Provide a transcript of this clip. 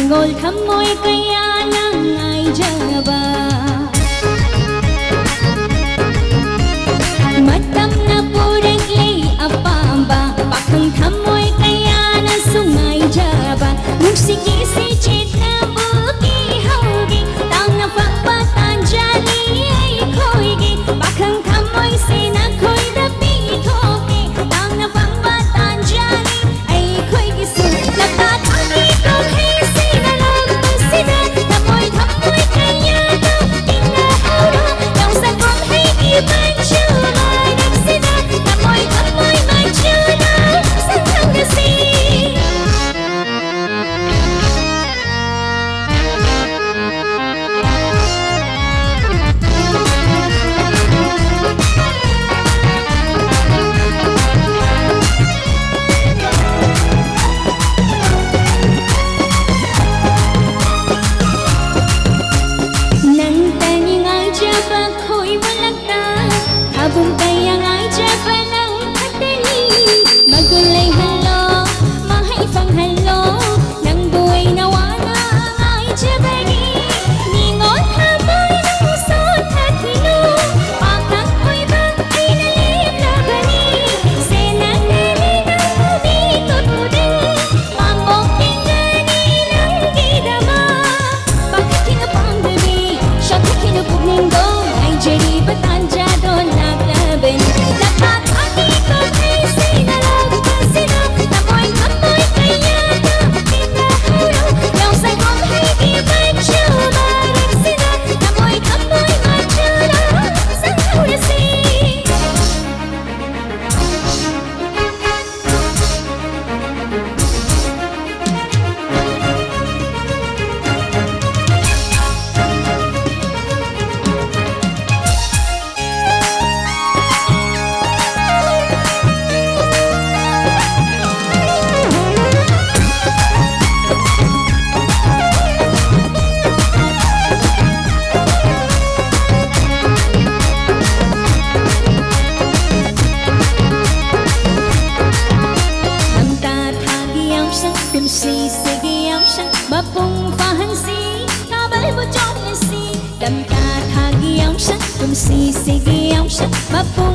Tanggol kamoy kaya lang ay jaba. Matamna Purakle Apamba, bakang kamoy kaya na sungay jaba. Mugsige si chita buki haugi, tang na pagpatan jali ay koigi. Bakang kamoy sinakoy na pitoki, tang na pagpatan jali ay koigi su. Nakataki ko hey sinalog sina, kamoy kamoy kaya na pinaharo. Yung sa kong hey iban chula nagsina, kamoy kamoy manchula sa tanggasi. Habang kaya nga'y jaba ng katali, magulay halo, mahaifang halo, ng buhay nawala nga'y jabali. Ningon habang nangusot at hino, pakang ko'y bang ay nalib na bali. Senang nali ng bumitot mo din, pamok tingani ng gidama. Bakit kinapang gabi, siya kakinapog nindong, ay jari batanja doon naglaban. Nakataki ko ay sinalog sina, kamoy kamoy kaya na pinaharo. Yung sa kong ay iban chula nagsina, kamoy kamoy manchula sa tanggasi. Kung sisigayaw siya, mapong pahansi, kabal mo dyan na si. Damta tagiyaw siya, kung sisigayaw siya, mapong